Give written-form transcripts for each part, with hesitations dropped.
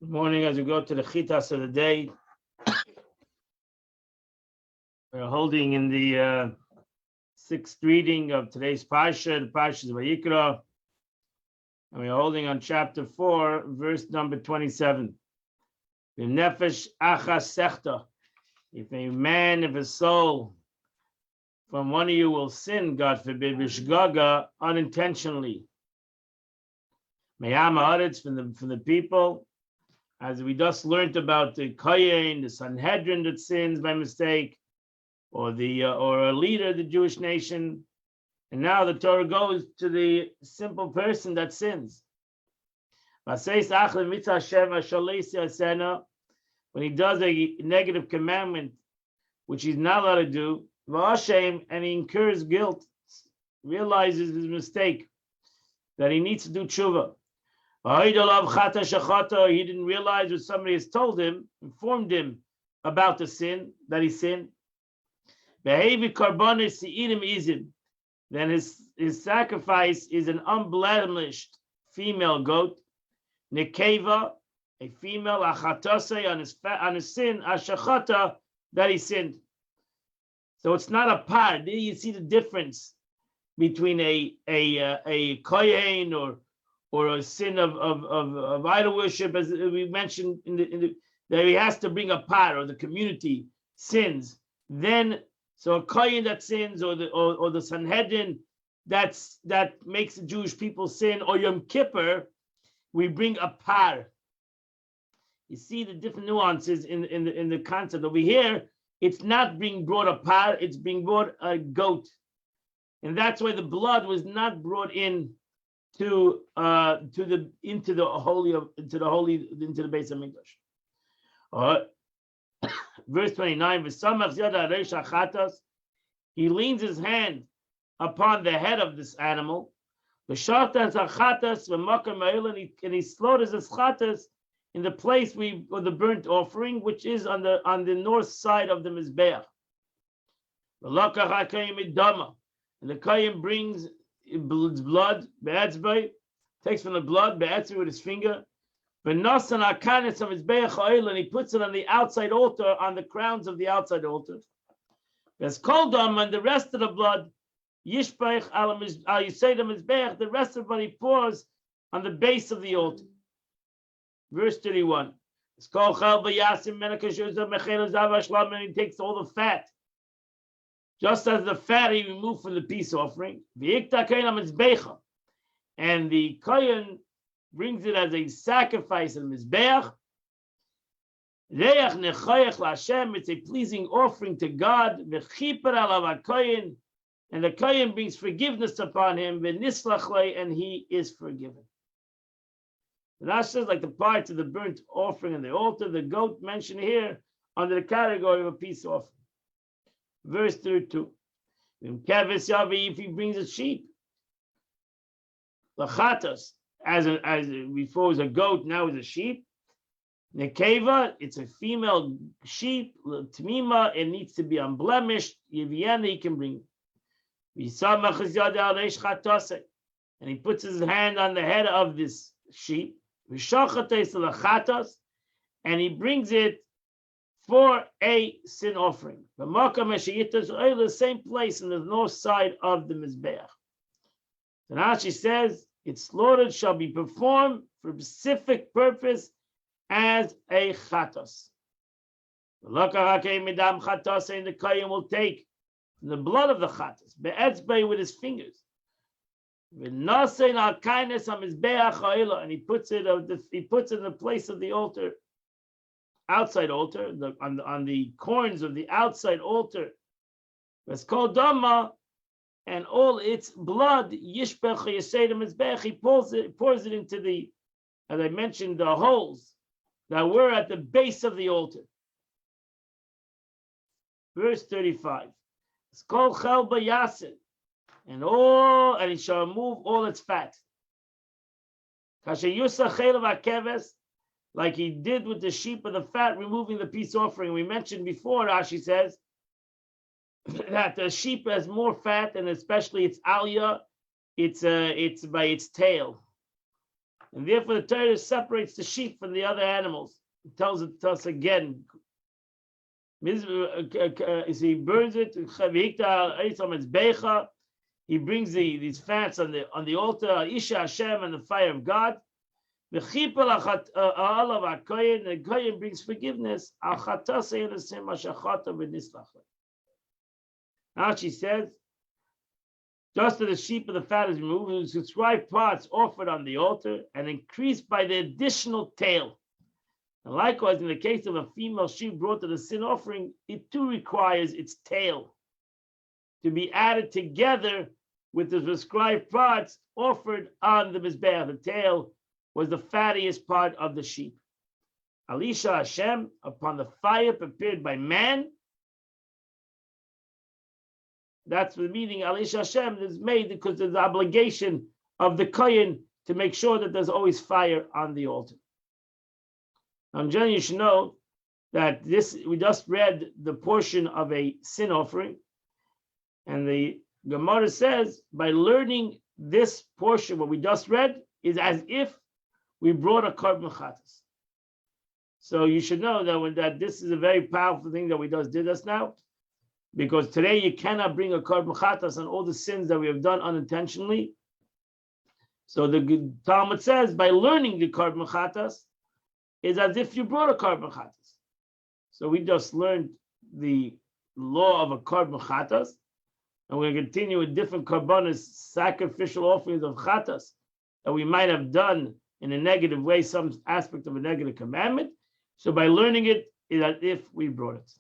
Good morning. As we go to the chitas of the day, we're holding in the sixth reading of today's parsha, the parsha of Vayikra, and we're holding on chapter 4, verse number 27. Nefesh achas sechta. If a man, if a soul from one of you will sin, God forbid, b'shgaga, unintentionally, meyam haaretz, from the people. As we just learned about the Kohen, the Sanhedrin that sins by mistake, or a leader of the Jewish nation, and now the Torah goes to the simple person that sins. When he does a negative commandment, which he's not allowed to do, and he incurs guilt, realizes his mistake, that he needs to do tshuva. He didn't realize what somebody has told him, informed him about the sin, that he sinned. Then his sacrifice is an unblemished female goat, nekeva, a female achatase on his sin, ashachata, that he sinned. So it's not a par. There you see the difference between a kohen or a sin of idol worship, as we mentioned that he has to bring a par, or the community sins. Then, so a kohen that sins, or the Sanhedrin that makes the Jewish people sin, or Yom Kippur, we bring a par. You see the different nuances in the concept. Over here, it's not being brought a par; it's being brought a goat, and that's why the blood was not brought in into the base of Mikdash. Verse 29. He leans his hand upon the head of this animal. And he slaughters his chatas in the place of the burnt offering, which is on the north side of the mizbeach. And the kohen brings blood, takes from the blood with his finger, and he puts it on the outside altar, on the crowns of the outside altar. And the rest of the blood, the rest of the blood he pours on the base of the altar. Verse 31. And he takes all the fat, just as the fat he removed from the peace offering. And the kohen brings it as a sacrifice in mizbeach. It's a pleasing offering to God. And the kohen brings forgiveness upon him, and he is forgiven. The Rashi says, like the parts of the burnt offering and the altar, the goat mentioned here under the category of a peace offering. Verse 32. If he brings a sheep, lachatas, as before was a goat, now is a sheep. Nekeva, it's a female sheep. Tmima, it needs to be unblemished. Yeviana, he can bring. And he puts his hand on the head of this sheep. And he brings it for a sin offering. The same place in the north side of the Mizbeach. And Rashi says, its slaughtered shall be performed for a specific purpose as a chatos. And the kohen will take the blood of the chatos, be'etzbei, with his fingers, and he puts it in the place of the altar, outside altar, on the corners of the outside altar. It's called dama, and all its blood, yishbech yeseda mizbech, he pours it into the, as I mentioned, the holes that were at the base of the altar. Verse 35. It's called chel bayasin, and it shall remove all its fat. Like he did with the sheep of the fat, removing the peace offering. We mentioned before, Rashi says, that the sheep has more fat, and especially its aliyah, it's by its tail. And therefore the Torah separates the sheep from the other animals. It tells us again. He burns it. He brings these fats on the altar, Isha Hashem, and the fire of God. The Kohen brings forgiveness. Now she says, just as the sheep of the fat is removed, the subscribed parts offered on the altar and increased by the additional tail. And likewise, in the case of a female sheep brought to the sin offering, it too requires its tail to be added together with the prescribed parts offered on the Mizbeach. The tail was the fattiest part of the sheep. Alisha Hashem, upon the fire prepared by man. That's the meaning. Alisha Hashem is made because there's the obligation of the Kohen to make sure that there's always fire on the altar. Now, Jenny, you should know that we just read the portion of a sin offering, and the Gemara says by learning this portion, what we just read, is as if we brought a korban chatas. So you should know that this is a very powerful thing that we just did us now, because today you cannot bring a korban chatas on all the sins that we have done unintentionally. So the Talmud says by learning the korban chatas is as if you brought a korban chatas. So we just learned the law of a korban chatas, and we're going to continue with different korbanos, sacrificial offerings of chatas that we might have done in a negative way, some aspect of a negative commandment. So by learning it is as if we brought it.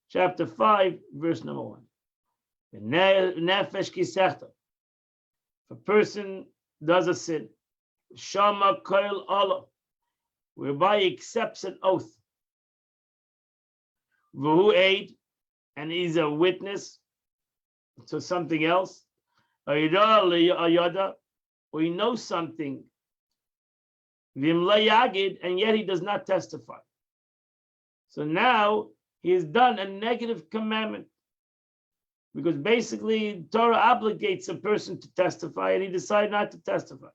Chapter 5, verse number 1. Nefesh kisechta. If a person does a sin, shama koil Allah, whereby he accepts an oath, v'hu aid, and he's a witness to something else, or he knows something, and yet he does not testify. So now he has done a negative commandment, because basically Torah obligates a person to testify, and he decided not to testify.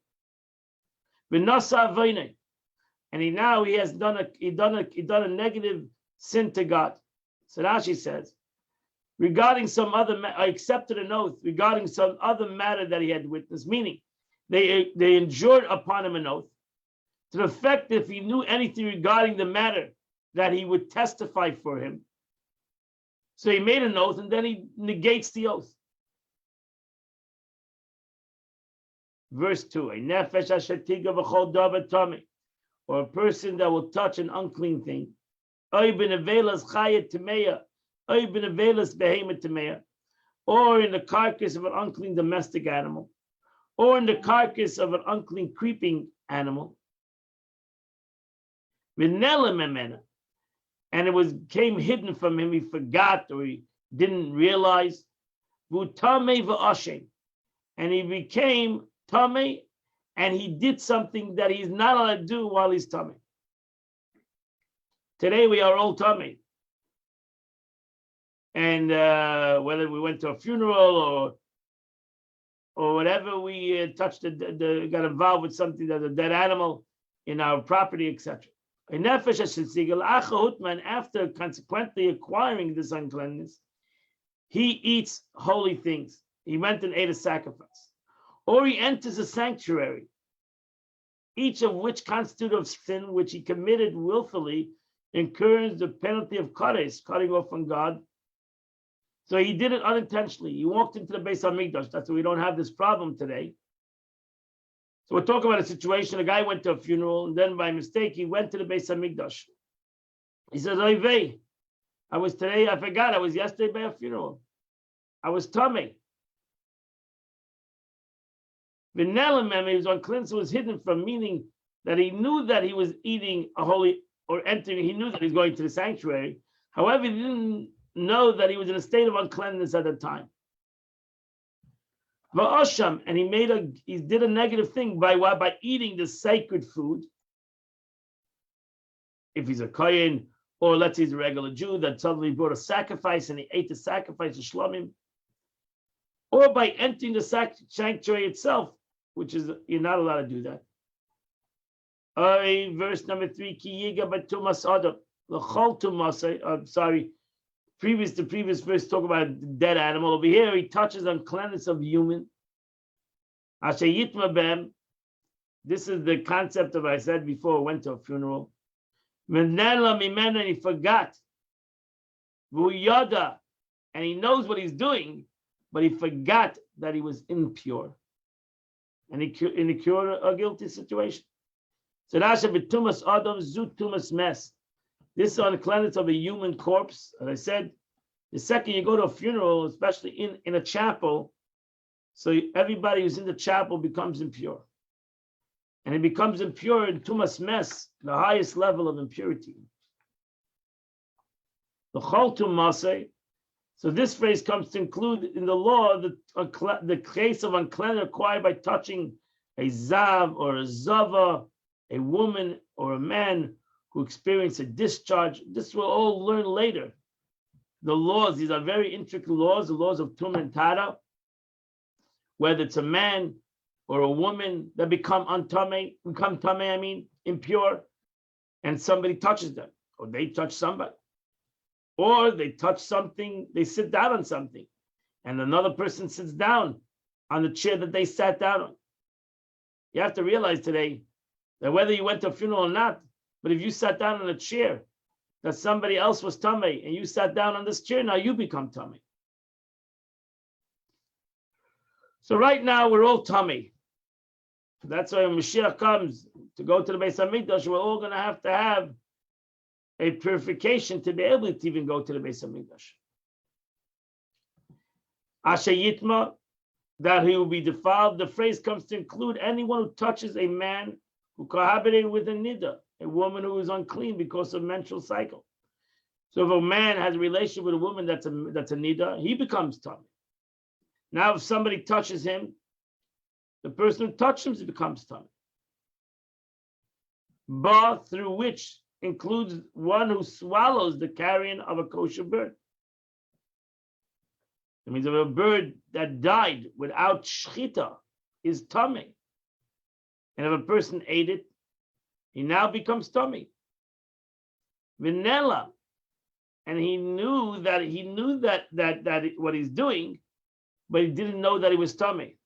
And he has done a negative sin to God. So Rashi says, regarding some other, I accepted an oath regarding some other matter that he had witnessed, meaning they enjoined upon him an oath to the effect that if he knew anything regarding the matter, that he would testify for him. So he made an oath and then he negates the oath. Verse 2, or a person that will touch an unclean thing, or in the carcass of an unclean domestic animal, or in the carcass of an unclean creeping animal, and it came hidden from him, he forgot or he didn't realize, and he became tamei, and he did something that he's not allowed to do while he's tamei. Today we are all tamei, and whether we went to a funeral or whatever, we touched got involved with something that's a dead animal in our property, etc. And after consequently acquiring this uncleanness, he eats holy things. He went and ate a sacrifice, or he enters a sanctuary, each of which constitute of sin which he committed willfully incurs the penalty of kares, cutting off from God. So he did it unintentionally. He walked into the Beis Hamikdash. That's why we don't have this problem today. So we're talking about a situation, a guy went to a funeral, and then by mistake, he went to the Beis Hamikdash. He says, I forgot, I was yesterday by a funeral. I was tamei. V'nelemem, he was unclean, so was hidden from, meaning that he knew that he was eating a holy, or entering, he knew that he was going to the sanctuary. However, he didn't know that he was in a state of uncleanness at the time. Va'asham, and he did a negative thing by eating the sacred food. If he's a kohen, or let's say he's a regular Jew that suddenly brought a sacrifice and he ate the sacrifice of shlamim, or by entering the sanctuary itself, which is you're not allowed to do that. Verse number 3, Ki yiga b'tumas adam l'chol tumasay. Sorry, the previous verse talk about dead animal. Over here, he touches on cleanness of human. Asher yitma b'hem. This is the concept of I said before. Went to a funeral. V'nela mimena, and he forgot. V'uyada, and he knows what he's doing, but he forgot that he was impure, and he incurred a guilty situation. So Rasha b'tumas adam zut tumas mes. This is on the cleanness of a human corpse. As I said, the second you go to a funeral, especially in a chapel, so everybody who's in the chapel becomes impure. And it becomes impure in tumas mes, the highest level of impurity. The chol tumasay. So this phrase comes to include in the law the case of uncleanness acquired by touching a zav or a zava, a woman or a man who experience a discharge. This we'll all learn later. The laws, these are very intricate laws, the laws of tum and tara, whether it's a man or a woman that become impure, and somebody touches them, or they touch somebody, or they touch something, they sit down on something, and another person sits down on the chair that they sat down on. You have to realize today that whether you went to a funeral or not, but if you sat down on a chair that somebody else was tummy and you sat down on this chair, now you become tummy. So right now we're all tummy. That's why when Mashiach comes to go to the Beis Hamikdash, we're all going to have a purification to be able to even go to the Beis Hamikdash. Asher yitma, that he will be defiled. The phrase comes to include anyone who touches a man who cohabitated with a nida, a woman who is unclean because of menstrual cycle. So if a man has a relationship with a woman that's a nida, he becomes tummy. Now if somebody touches him, the person who touches him becomes tummy. Ba, through which includes one who swallows the carrion of a kosher bird. It means if a bird that died without shchita is tummy, and if a person ate it, he now becomes tummy. Vanilla, and he knew that what he's doing, but he didn't know that he was tummy.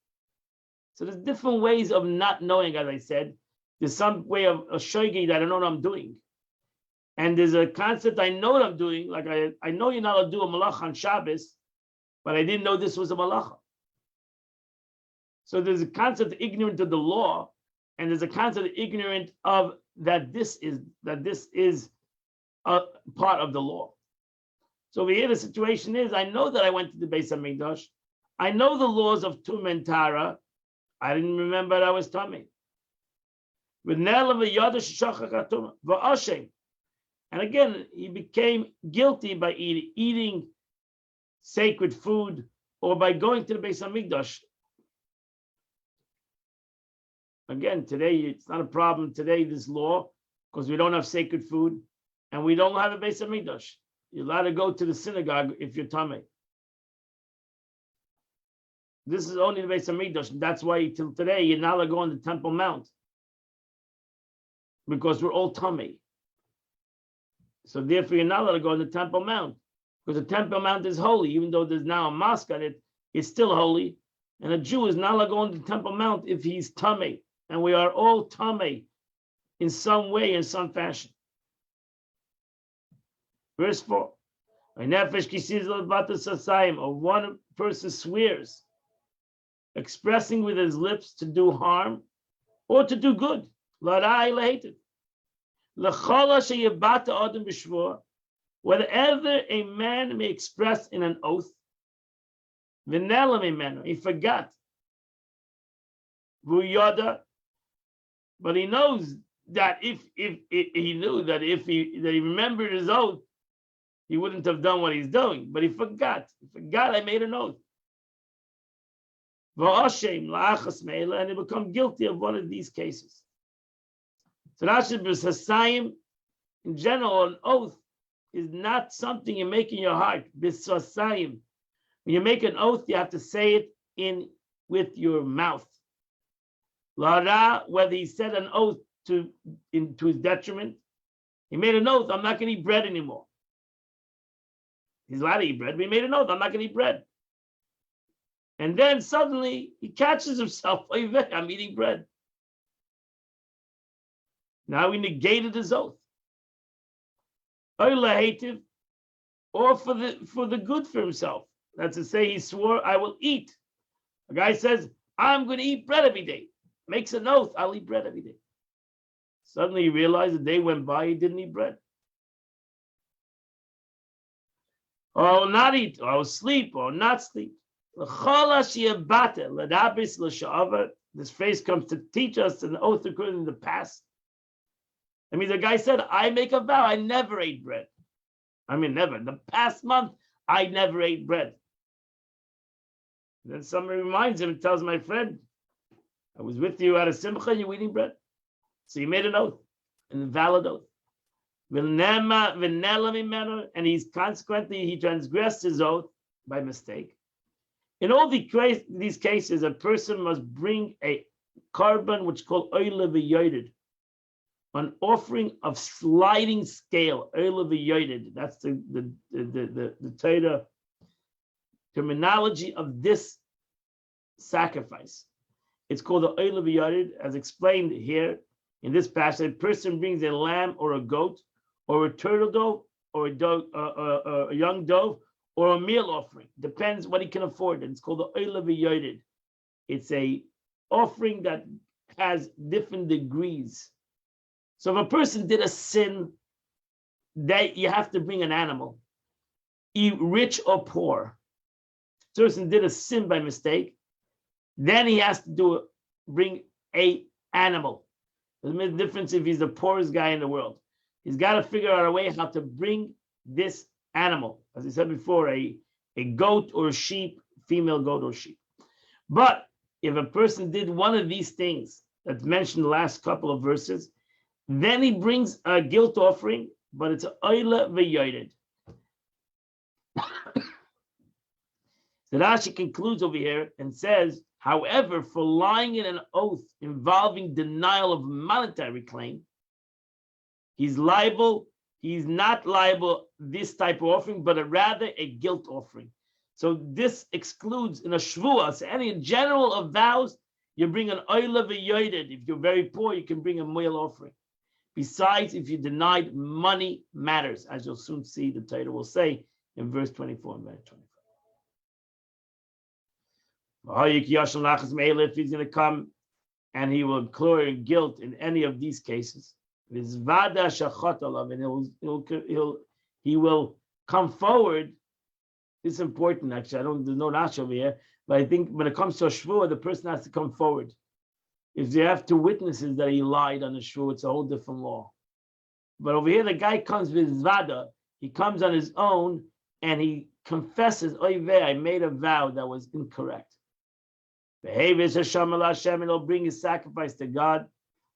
So there's different ways of not knowing, as I said. There's some way of a shogi that I don't know what I'm doing. And there's a concept I know what I'm doing, like I know you're not allowed to do a malacha on Shabbos, but I didn't know this was a malacha. So there's a concept ignorant of the law, and there's a concept ignorant of that this is a part of the law. So over here the situation is, I know that I went to the Beis Hamikdash. I know the laws of Tum and Tara. I didn't remember that I was tummy. And again, he became guilty by eating sacred food or by going to the Beis Hamikdash. Again, today it's not a problem today, this law, because we don't have sacred food and we don't have a Beis Hamikdash. You're allowed to go to the synagogue if you're tummy. This is only the Beis Hamikdash, and that's why till today you're not allowed to go on the Temple Mount, because we're all tummy. So therefore you're not allowed to go on the Temple Mount, because the Temple Mount is holy. Even though there's now a mosque on it, it's still holy. And a Jew is not allowed to go on the Temple Mount if he's tummy. And we are all tummy in some way, in some fashion. Verse 4. Or one person swears, expressing with his lips to do harm or to do good. Whatever a man may express in an oath, he forgot. But he knows that if he remembered his oath, he wouldn't have done what he's doing. But he forgot. I made an oath. And he become guilty of one of these cases. So Hasayim, in general, an oath is not something you make in your heart. When you make an oath, you have to say it with your mouth. Whether he said an oath into his detriment. He made an oath, I'm not going to eat bread anymore. He's allowed to eat bread, but he made an oath, I'm not going to eat bread. And then suddenly he catches himself, I'm eating bread. Now he negated his oath. Or for the good for himself. That's to say, he swore, I will eat. A guy says, I'm going to eat bread every day. Makes an oath, I'll eat bread every day. Suddenly he realized the day went by, he didn't eat bread. Or I will not eat, or I will sleep, or not sleep. This phrase comes to teach us an oath occurred in the past. That means the guy said, I make a vow, I never ate bread. I mean, never. In the past month, I never ate bread. And then somebody reminds him and tells my friend, I was with you at a simcha and you're eating bread. So he made an oath, a valid oath. And he's consequently, he transgressed his oath by mistake. In all these cases, a person must bring a korban, which is called oila v'yoyed, an offering of sliding scale, oila v'yoyed. That's the Torah terminology of this sacrifice. It's called the oila v'yoyed, as explained here in this passage. A person brings a lamb or a goat, or a turtle dove, or a young dove, or a meal offering. Depends what he can afford. And it's called the oila v'yoyed. It's a offering that has different degrees. So if a person did a sin, that you have to bring an animal, rich or poor. If a person did a sin by mistake, then he has to bring a animal. There's a difference if he's the poorest guy in the world. He's got to figure out a way how to bring this animal. As I said before, a goat or a sheep, female goat or sheep. But if a person did one of these things that's mentioned in the last couple of verses, then he brings a guilt offering, but it's an oila v'yoyed. So Rashi concludes over here and says, however, for lying in an oath involving denial of monetary claim, he's liable. He's not liable this type of offering, but rather a guilt offering. So this excludes in a shvuah. So any general of vows, you bring an oila v'yoyed. If you're very poor, you can bring a meal offering. Besides, if you denied money matters, as you'll soon see, the Torah will say in verse 24 and verse 25. If he's going to come and he will incur guilt in any of these cases, and he will come forward. It's important, actually. There's no Rashi over here, but I think when it comes to a shvuah, the person has to come forward. If they have two witnesses that he lied on the shvuah, it's a whole different law. But over here, the guy comes with zvada. He comes on his own and he confesses, Oy I made a vow that was incorrect. And he'll bring his sacrifice to God.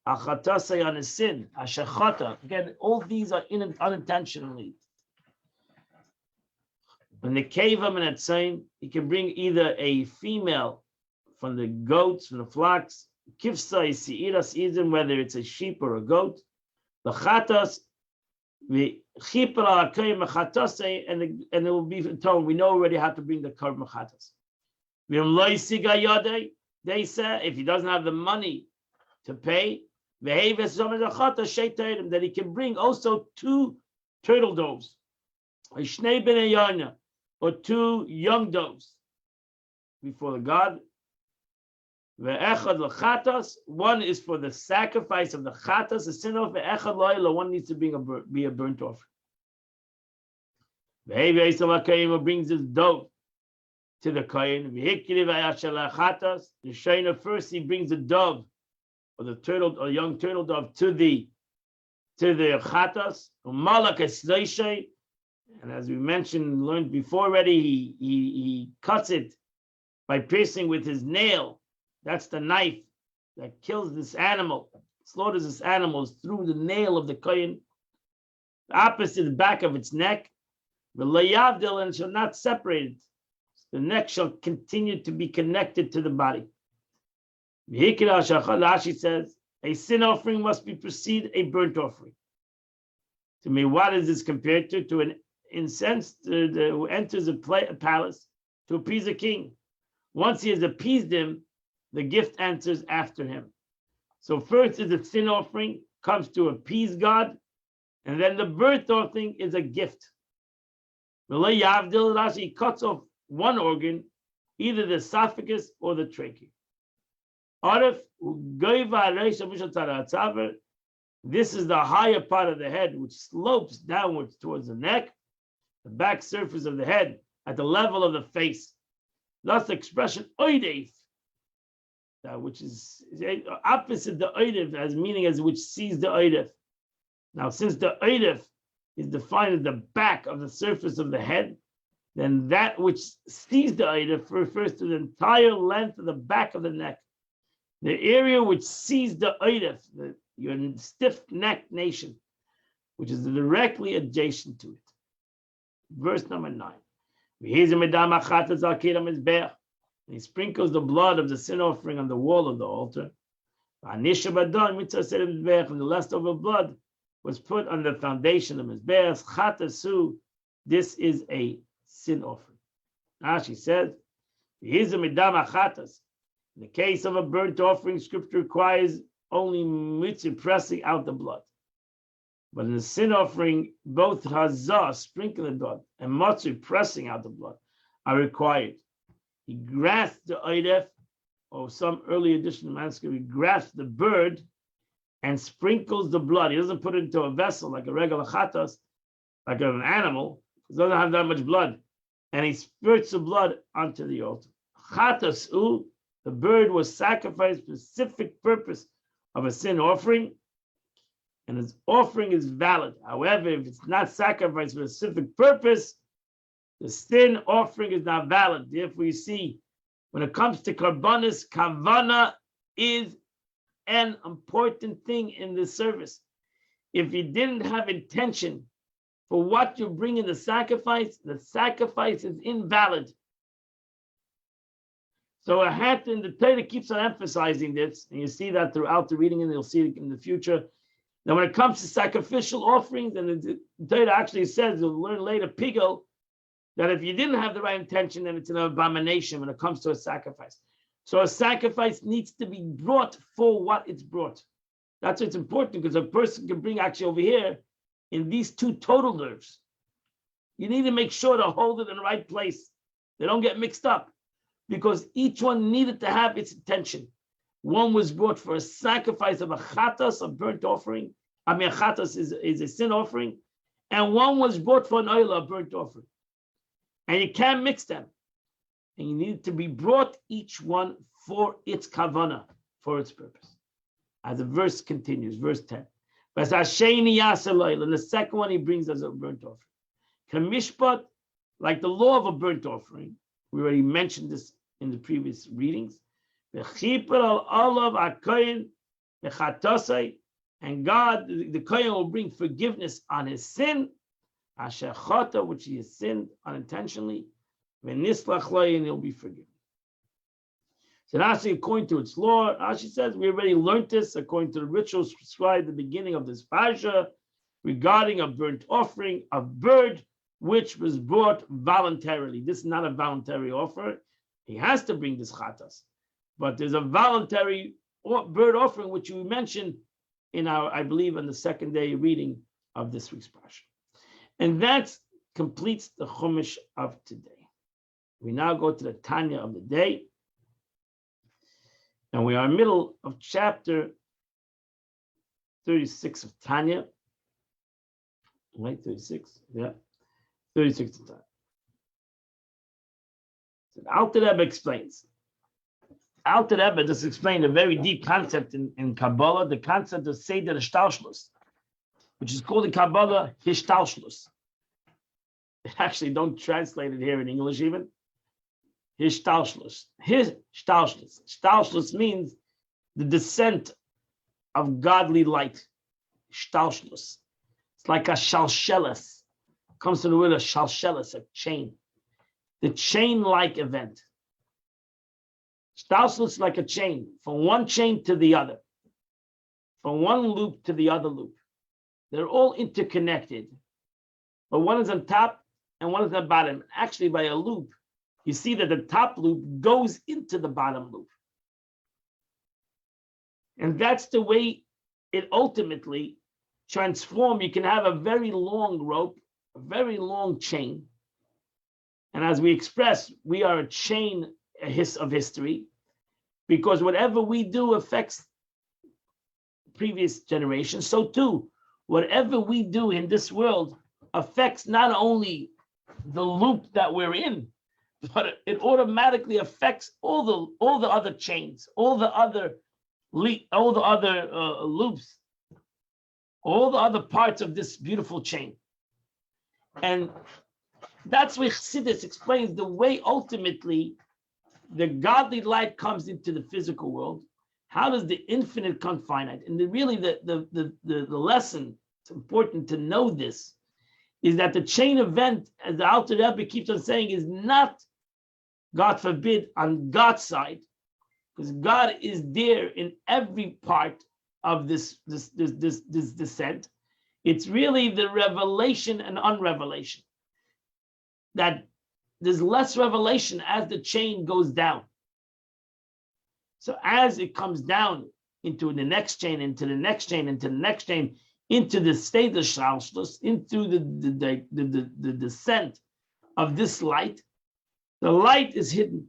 Achatasei on his sin. Ashachata. Again, all these are unintentionally. When the kevam and at saying, he can bring either a female from the goats, from the flocks, kifsa isiras izim, whether it's a sheep or a goat, the chatas, the chipra akayim chatasei, and it will be told. We know already how to bring the korban chatas. They say if he doesn't have the money to pay, that he can bring also 2 turtle doves, or 2 young doves before the God. One is for the sacrifice of the chatas, the sin of one needs to be a burnt offering. Brings his dove to the kohen. The shayna first he brings the dove or the turtle or young turtle dove to the chatas. And as we learned before already, he cuts it by piercing with his nail. That's the knife that kills this animal, slaughters this animal through the nail of the kohen, opposite the back of its neck. And shall not separate it. The neck shall continue to be connected to the body. Rashi says, A sin offering must be precede a burnt offering. To me, what is this compared to? To an incensed who enters a palace to appease a king. Once he has appeased him, the gift answers after him. So first is a sin offering, comes to appease God, and then the burnt offering is a gift. He cuts off one organ, either the esophagus or the trachea. This is the higher part of the head, which slopes downwards towards the neck, the back surface of the head at the level of the face. Thus the expression oidev, which is opposite the oidev, as meaning as which sees the oidev. Now, since the oidev is defined as the back of the surface of the head, then that which sees the oidev refers to the entire length of the back of the neck. The area which sees the oidev, your stiff-necked nation, which is directly adjacent to it. Verse number 9. He sprinkles the blood of the sin offering on the wall of the altar. And the leftover blood was put on the foundation of Mizbeach. Chatasu, this is a sin offering. Rashi says, in the case of a burnt offering, scripture requires only mitzvah pressing out the blood. But in the sin offering, both hazah, sprinkling the blood, and matzah, pressing out the blood, are required. He grasps the oidef, or some early edition of manuscript, he grasps the bird and sprinkles the blood. He doesn't put it into a vessel like a regular chatas, like an animal. It doesn't have that much blood. And he spurts the blood onto the altar. Chatas, the bird was sacrificed for a specific purpose of a sin offering, and his offering is valid. However, if it's not sacrificed for a specific purpose, the sin offering is not valid. Therefore, you see, when it comes to karbanis, kavana is an important thing in the service. If you didn't have intention for what you bring in the sacrifice is invalid. So a hat in the Torah keeps on emphasizing this, and you see that throughout the reading, and you'll see it in the future. Now, when it comes to sacrificial offerings, and the Torah actually says, you'll learn later, Pigel, that if you didn't have the right intention, then it's an abomination when it comes to a sacrifice. So a sacrifice needs to be brought for what it's brought. That's what's important, because a person can bring actually over here in these two total nerves. You need to make sure to hold it in the right place. They don't get mixed up, because each one needed to have its intention. One was brought for a sacrifice of a chatas, a burnt offering. A chatas is a sin offering. And one was brought for an oila, a burnt offering. And you can't mix them. And you need to be brought each one for its kavana, for its purpose. As the verse continues, verse 10. And the second one he brings as a burnt offering. Kamishpat, like the law of a burnt offering, we already mentioned this in the previous readings. And God, the Kohen will bring forgiveness on his sin, which he has sinned unintentionally, and he'll be forgiven. So Rashi, according to its law, Rashi says we already learned this according to the rituals prescribed at the beginning of this parsha regarding a burnt offering, a bird which was brought voluntarily. This is not a voluntary offer. He has to bring this chatas. But there's a voluntary bird offering, which we mentioned in our, I believe, on the second day reading of this week's parsha. And that completes the Chumash of today. We now go to the Tanya of the day. And we are in the middle of chapter 36 of Tanya. Right, 36? Yeah. 36 of Tanya. So the Alter Rebbe explains. Alter Rebbe just explained a very deep concept in Kabbalah, the concept of Seder Hishtalshlus, which is called in Kabbalah Hishtalshlus. They actually don't translate it here in English even. Hishtalshlus. Hishtalshlus. Hishtalshlus means the descent of godly light. Hishtalshlus. It's like a shalshelis. Comes from the word of shalshelis, a chain. The chain-like event. Hishtalshlus is like a chain, from one chain to the other. from one loop to the other loop. They're all interconnected, but one is on top and one is on the bottom. Actually, by a loop, you see that the top loop goes into the bottom loop. And that's the way it ultimately transforms. You can have a very long rope, a very long chain. And as we express, we are a chain of history, because whatever we do affects previous generations. So too, whatever we do in this world affects not only the loop that we're in, but it automatically affects all the other chains, all the other loops, all the other parts of this beautiful chain. And that's where Chassidus explains the way ultimately the godly light comes into the physical world. How does the infinite come finite? And the lesson, it's important to know this, is that the chain event, as the Alter Rebbe keeps on saying, is not, God forbid, on God's side, because God is there in every part of this descent. It's really the revelation and unrevelation. That there's less revelation as the chain goes down. So as it comes down into the next chain, into the next chain, into the next chain, into the state of Shalshlus, into the descent of this light, the light is hidden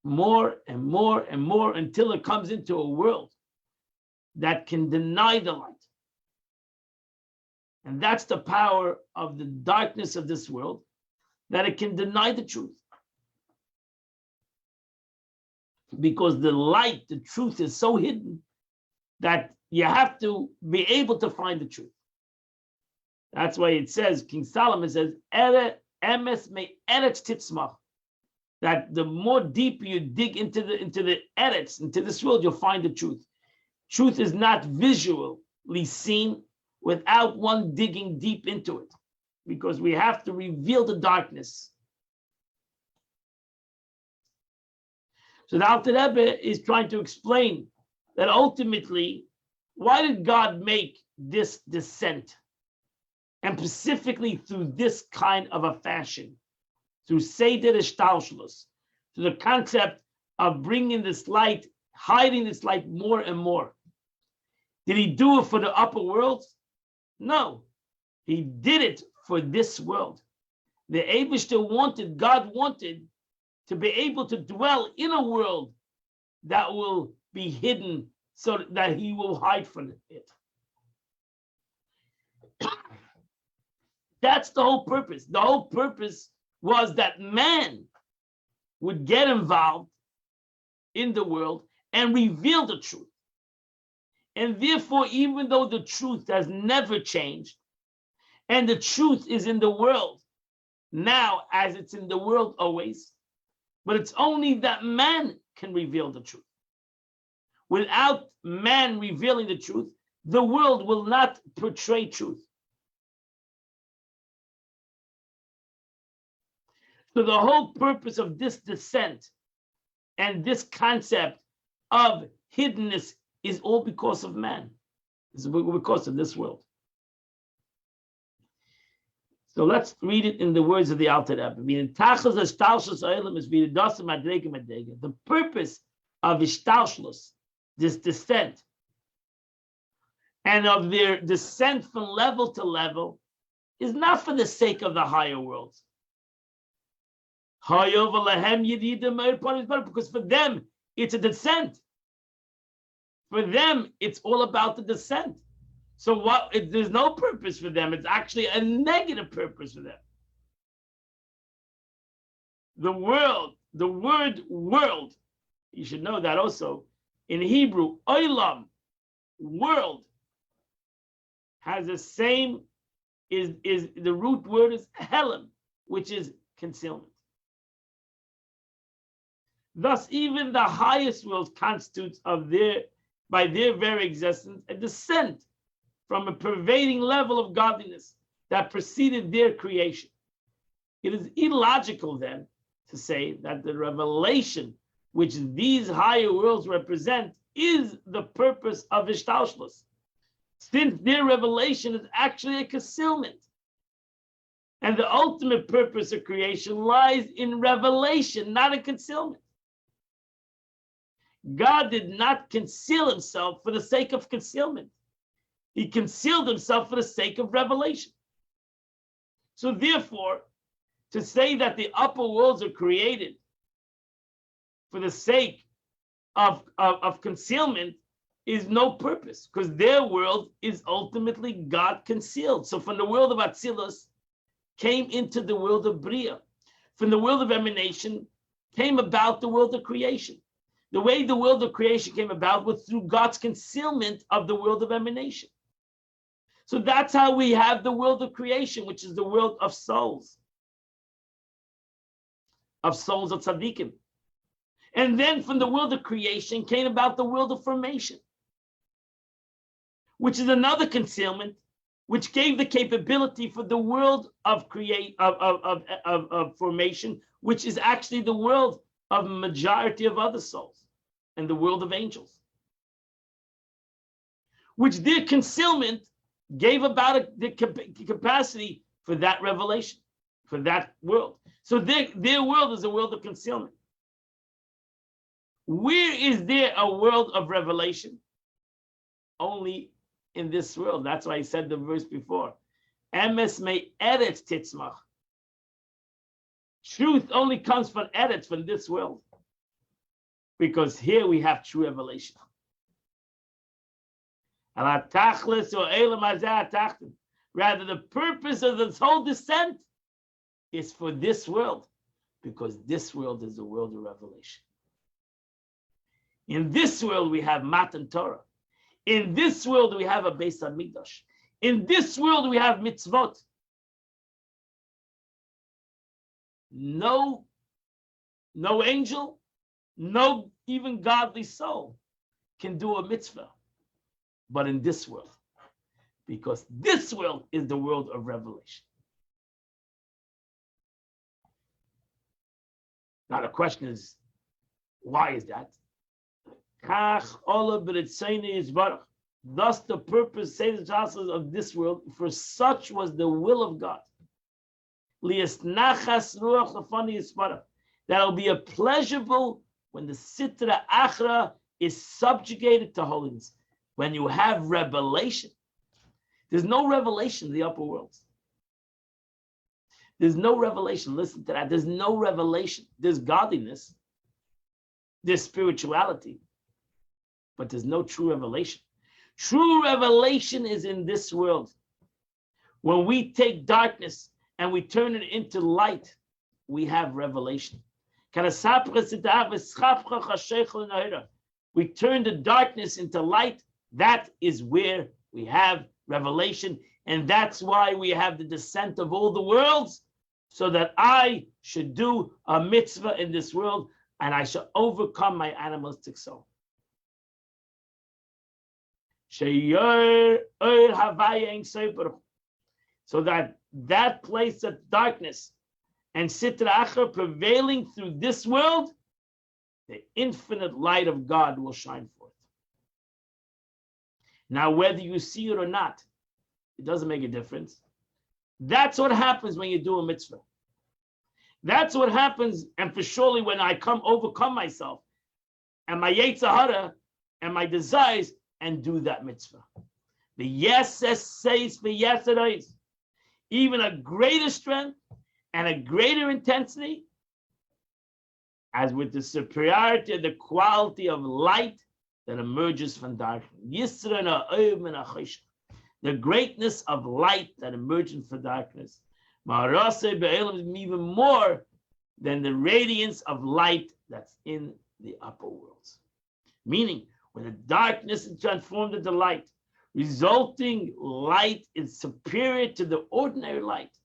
more and more and more until it comes into a world that can deny the light. And that's the power of the darkness of this world, that it can deny the truth. Because the light, the truth is so hidden that you have to be able to find the truth. That's why it says, King Solomon says, emes me eretz titzmach, that the more deep you dig into the eretz, into this world, you'll find the truth. Truth is not visually seen without one digging deep into it, because we have to reveal the darkness. So the Alter Rebbe is trying to explain that ultimately, why did God make this descent? And specifically through this kind of a fashion, through Seder Ishtalshlus, to the concept of bringing this light, hiding this light more and more. Did he do it for the upper worlds? No, he did it for this world. The Eibishter God wanted to be able to dwell in a world that will be hidden so that he will hide from it. That's the whole purpose. The whole purpose was that man would get involved in the world and reveal the truth. And therefore, even though the truth has never changed, and the truth is in the world now as it's in the world always, but it's only that man can reveal the truth. Without man revealing the truth, the world will not portray truth. So the whole purpose of this descent and this concept of hiddenness is all because of man. It's because of this world. So let's read it in the words of the Alter Rebbe. The purpose of Ishtalshlus, this descent, and of their descent from level to level, is not for the sake of the higher worlds. Because for them, it's a descent. For them, it's all about the descent. So there's no purpose for them. It's actually a negative purpose for them. The word world, you should know that also. In Hebrew, olam, world, has the same, is the root word is helam, which is concealment. Thus, even the highest world constitutes by their very existence, a descent from a pervading level of godliness that preceded their creation. It is illogical then to say that the revelation which these higher worlds represent is the purpose of Ishtalshlus, since their revelation is actually a concealment. And the ultimate purpose of creation lies in revelation, not in concealment. God did not conceal himself for the sake of concealment. He concealed himself for the sake of revelation. So therefore, to say that the upper worlds are created for the sake of concealment is no purpose, because their world is ultimately God concealed. So from the world of Atzilus came into the world of Bria. From the world of emanation came about the world of creation. The way the world of creation came about was through God's concealment of the world of emanation. So that's how we have the world of creation, which is the world of souls of tzaddikim. And then from the world of creation came about the world of formation, which is another concealment, which gave the capability for the world of formation, which is actually the world of majority of other souls and the world of angels, which their concealment gave about the capacity for that revelation, for that world. So their world is a world of concealment. Where is there a world of revelation? Only in this world. That's why I said the verse before. Emes me eretz titzmach. Truth only comes from eretz, from this world. Because here we have true revelation. Rather, the purpose of this whole descent is for this world, because this world is the world of revelation. In this world, we have Matan Torah. In this world, we have a Beis Hamikdash. In this world, we have mitzvot. No angel, no even godly soul can do a mitzvah, but in this world, because this world is the world of revelation. Now the question is, why is that? Thus the purpose of this world, for such was the will of God. That'll be a pleasurable when the Sitra Achra is subjugated to holiness. When you have revelation, there's no revelation in the upper worlds. There's no revelation. Listen to that. There's no revelation. There's godliness. There's spirituality. But there's no true revelation. True revelation is in this world. When we take darkness and we turn it into light, we have revelation. We turn the darkness into light. That is where we have revelation. And that's why we have the descent of all the worlds, so that I should do a mitzvah in this world and I shall overcome my animalistic soul. So that place of darkness and Sitra Achra prevailing through this world, the infinite light of God will shine forth. Now, whether you see it or not, it doesn't make a difference. That's what happens when you do a mitzvah. That's what happens, and for surely when I overcome myself and my Yetzer Hara and my desires and do that mitzvah. The yes says the yes it is. Even a greater strength and a greater intensity, as with the superiority of the quality of light that emerges from darkness. The greatness of light that emerges from darkness. Even more than the radiance of light that's in the upper worlds. Meaning, when the darkness is transformed into light, resulting light is superior to the ordinary light.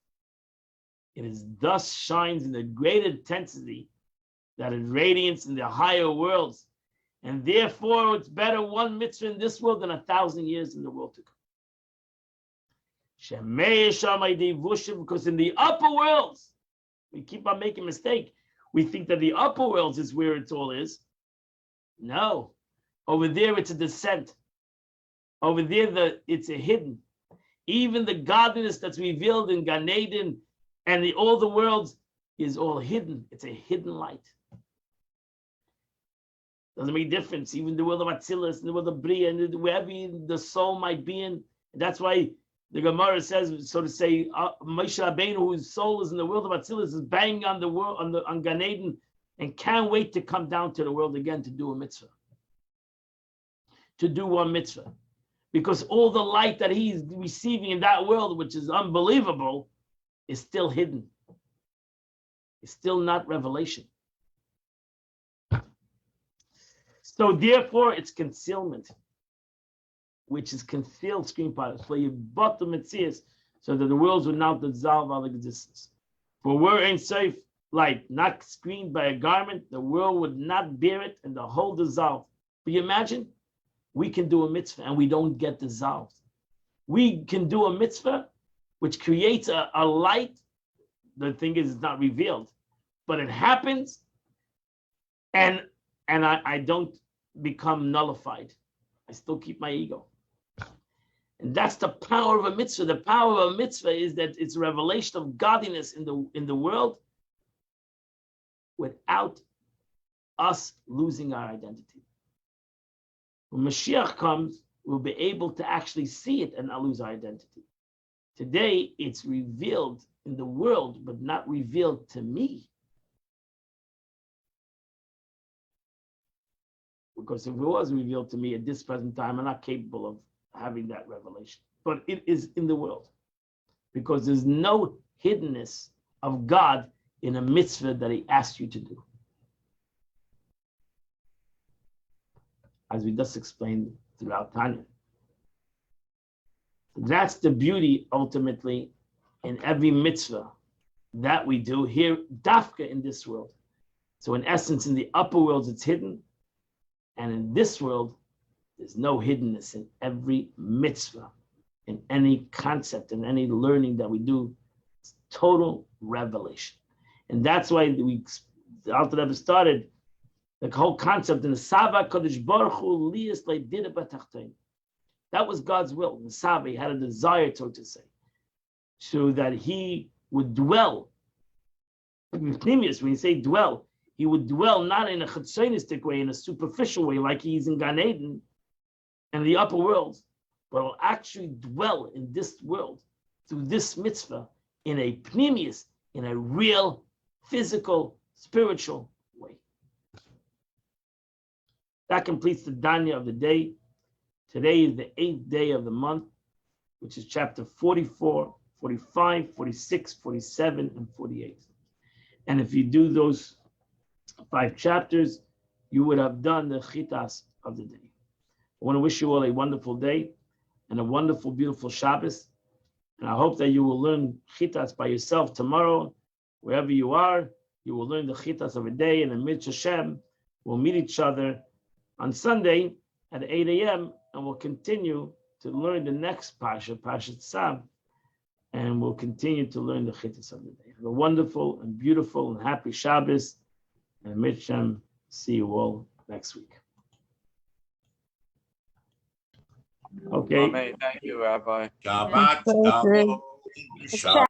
It is thus shines in a greater intensity that is radiance in the higher worlds. And therefore, it's better one mitzvah in this world than 1,000 years in the world to come. Because in the upper worlds, we keep on making a mistake. We think that the upper worlds is where it all is. No. Over there, it's a descent. Over there, it's a hidden. Even the godliness that's revealed in Gan Eden and all the worlds is all hidden. It's a hidden light. Doesn't make a difference. Even the world of Atzilus and the world of Bria and wherever the soul might be in. That's why the Gemara says, so to say, Moshe Rabbeinu, whose soul is in the world of Atzilus, is banging on the world on Gan Eden and can't wait to come down to the world again to do a mitzvah. To do one mitzvah. Because all the light that he's receiving in that world, which is unbelievable, is still hidden. It's still not revelation. So therefore, it's concealment, which is concealed screen part. So you bought the mitzvahs so that the worlds would not dissolve our existence. For we're in safe light, not screened by a garment, the world would not bear it and the whole dissolve. But you imagine? We can do a mitzvah and we don't get dissolved. We can do a mitzvah which creates a light. The thing is, it's not revealed, but it happens, and I don't become nullified. I still keep my ego. And that's the power of a mitzvah. The power of a mitzvah is that it's a revelation of godliness in the world without us losing our identity. When Mashiach comes, we'll be able to actually see it and not lose our identity. Today, it's revealed in the world, but not revealed to me. Because if it was revealed to me at this present time, I'm not capable of having that revelation. But it is in the world. Because there's no hiddenness of God in a mitzvah that he asked you to do. As we just explained throughout Tanya. That's the beauty, ultimately, in every mitzvah that we do here, dafka in this world. So in essence, in the upper worlds, it's hidden. And in this world, there's no hiddenness in every mitzvah, in any concept, in any learning that we do. It's total revelation. And that's why the Alter Rebbe started the whole concept in the Sava Kodesh Baruch Hu Liyas Leidira B'Tachtoin. That was God's will. The Sava, he had a desire, so to say, so that he would dwell. When you say dwell, he would dwell not in a chitzonistic way, in a superficial way, like he's in Gan Eden and the upper worlds, but will actually dwell in this world through this mitzvah in a pnimius, in a real, physical, spiritual way. That completes the Danya of the day. Today is the 8th day of the month, which is chapter 44, 45, 46, 47, and 48. And if you do those 5 chapters, you would have done the chitas of the day. I want to wish you all a wonderful day and a wonderful, beautiful Shabbos. And I hope that you will learn chitas by yourself tomorrow, wherever you are. You will learn the chitas of a day, and Amid Hashem, we'll meet each other on Sunday at 8 a.m. and we'll continue to learn the next Parsha, Parshat Tzav, and we'll continue to learn the chitas of the day. Have a wonderful and beautiful and happy Shabbos, and Amid Hashem, see you all next week. Okay. Thank you, Rabbi. Shabbat Shalom.